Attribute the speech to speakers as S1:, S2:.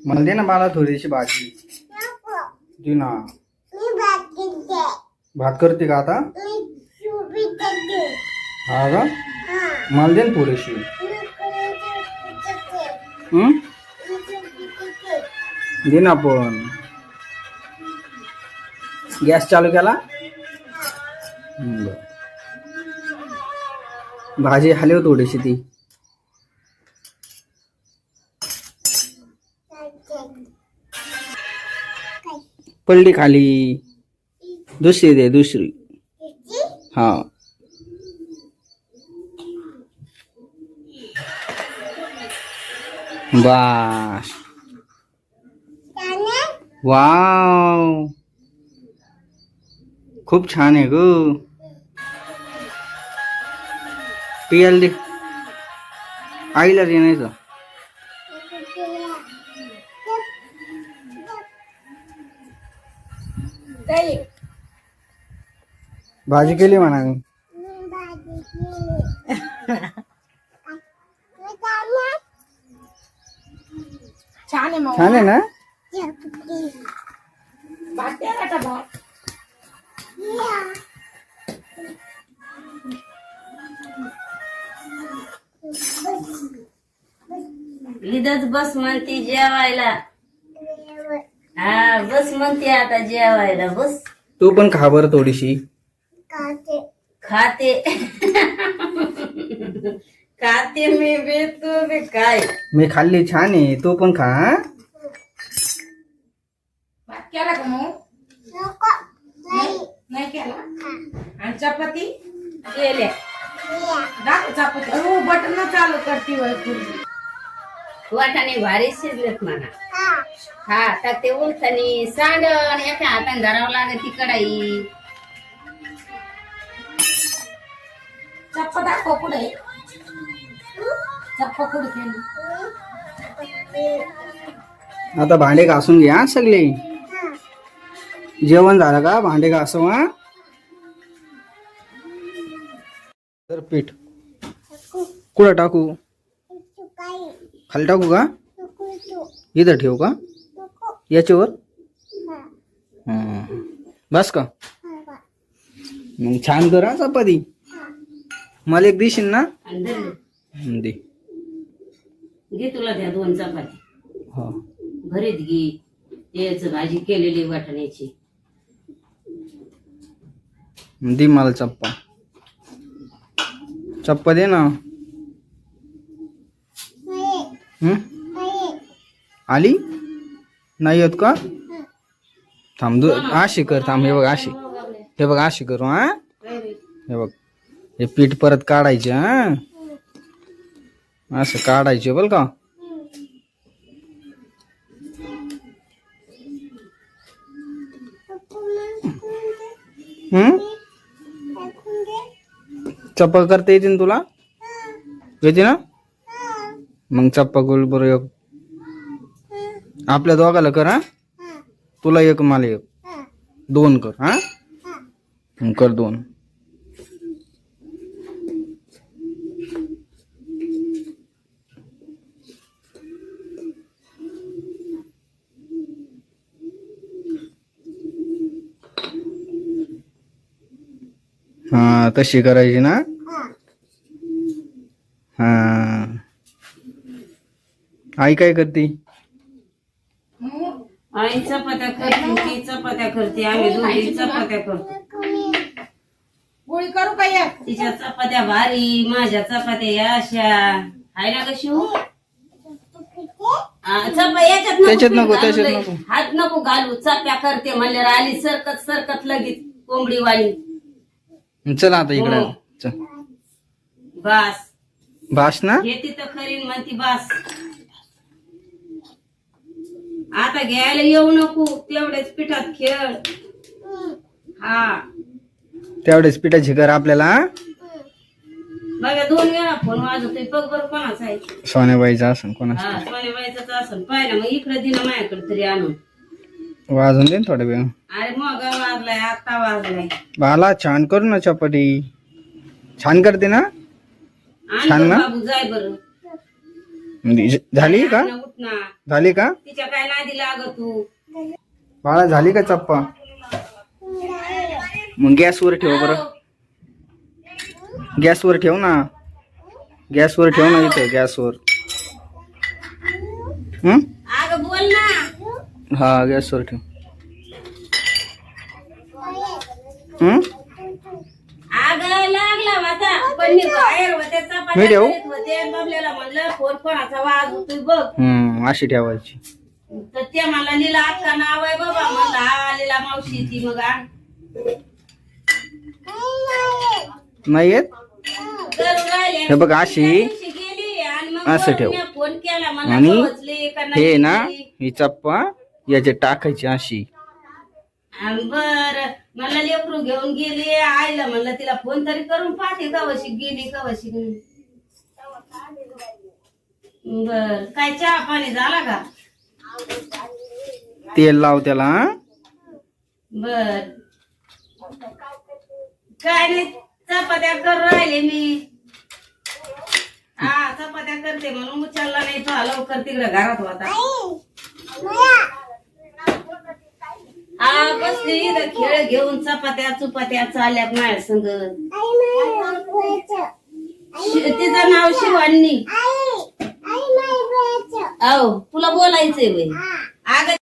S1: मला दे ना मला थोडीशी भाजी दे ना. भात करते का आता? हा का? मला दे ना थोडीशी. दे ना पण. गॅस चालू केला? भाजी हलव थोडीशी ती. पडली खाली. दुसरी दे दुसरी. हा बस. वाव खूप छान आहे ग. पियाला दे. आईला दे नाही तर. भाजी केली म्हणा.
S2: छान आहे
S1: छान आहे ना.
S3: इथंच बस म्हणते जेवायला. हा बस म्हणते आता जेवायला बस.
S1: तू पण खा बरं थोडीशी.
S3: खाते खाते मी बी तू बी काय.
S1: मी खाल्ली छान आहे तू पण खा.
S2: भात केला का मग? नाही केला. आणि चपाती
S3: केल्या
S2: दाखव चपाती. हो बटन चालू करते वरती.
S3: वाटाणे भारी शिजलेत म्हणा. हा तर ते उलथणी सांडण एका हाताने धरावं लागत ती कढाई.
S2: चप्पा दाखव पुढे. चप्पा पुढे केली.
S1: आता भांडे घासून घ्या सगळे. जेवण झालं का? भांडे घासू. हा तर पीठ कुठं टाकू? खाली टाकू का? इथं ठेवू का? याच्यावर बस का? मग छान कर हा चपाती. मला एक दिशील ना? दे.
S3: घे तुला द्या 2 चपाती.
S1: हा
S3: भरीत घे. तेच भाजी केलेली वाटाण्याची.
S1: दे मला चप्पा. चप्पा दे ना. आली नाही येत का? थांब अशी कर. थांब हे बघ अशी. हे बघ अशी करू. हा हे बघ हे पीठ परत काढायचे. हा असं काढायचे बोल का. चप्पा करता येते ना तुला? येते ना? मग चप्पा गोल बरोबर आपल्या दोघाला कर. हा तुला एक मला एक 2 कर. हा कर 2. हा तशी करायची ना. हा आई काय करते?
S3: आई चपात्या करते ती चपात्या करते. आम्ही दोघी चपात्या करतो.
S2: गोळी करू का एक?
S3: तिच्या चपात्या भारी माझ्या चपात्या या अशा आहे ना कशी.
S1: त्याच्यात नको त्याच्यात नको.
S3: हात नको घालू. चप्या करते म्हणल्यावर आली सरकत सरकत लगेच कोंबडी वाणी.
S1: चला आता इकडे चल.
S3: बास
S1: भास ना.
S3: हे तिथं खरीन म्हणती बास. आता घ्यायला येऊ नको. तेवढेच पिठात खेळ. हा
S1: तेवढेच पिठाची कर आपल्याला.
S3: बघा 2 वेळा फोन वाजवतोय. बघ बरं कोणाचा आहे.
S1: सोन्याबाईचा असं कोणाचा.
S3: हा सोनेबाईचाच असेल. पाहिला मग इकडे दिलं माझ्याकडे तरी आणून.
S1: वाजून दे थोडा वेळ.
S3: अरे मग वाजलाय आता वाजलाय.
S1: बाला छान करू ना चपाती. छान करते ना. छान
S3: आणि
S1: ना?
S3: बाबू जाय बरं.
S1: झाली का?
S3: उठ ना.
S1: झाली का
S3: तिच्या काय नादी लाग तू.
S1: बाळा? झाली का चप्पा? मग गॅसवर ठेव बरं. गॅसवर ठेव ना. गॅसवर ठेव ना इथं गॅसवर.
S3: अगं बोल ना.
S1: हा गॅसवर ठेव.
S3: अगं लागला माझा पण मी बाहेर होते चपात्या
S1: मी ठेवू?
S3: करीत होते. बाबल्याला म्हणलं फोन कोणाचा वाज होतोय बघ.
S1: अशी ठेवायची.
S3: तर ते मला लीला अक्का नाव आहे बाबा. म्हणलं हा लीला मावशी ती. मग
S1: नाही येत.
S3: करून राहिले.
S1: हे बघ अशी
S3: दिवशी गेली आणि मग
S1: असं
S3: वरून
S1: ठेव.
S3: मी फोन केला. मला
S1: आणि
S3: पोहोचली का नाही
S1: हे ना
S3: गेली.
S1: ही चप्पा याच्यात टाकायची अशी.
S3: बर मला लेकरू घेऊन गेली. आईला म्हणलं तिला फोन तरी करून पाहते कवशी गेली कवशी गेली. बर काय चहा पाणी झाला का?
S1: तेल लाव त्याला.
S3: बर काय नाही चपात्या करून राहिले मी. हा चपात्या करते म्हणून उचलला नाही तो. लवकर तिकडे घरात होता. हा बसली इथं खेळ घेऊन. चपात्या चुपात्या चालल्यात माझ्या संग. तिचं नाव शिवानी. तुला बोलायचंय बाई. अगं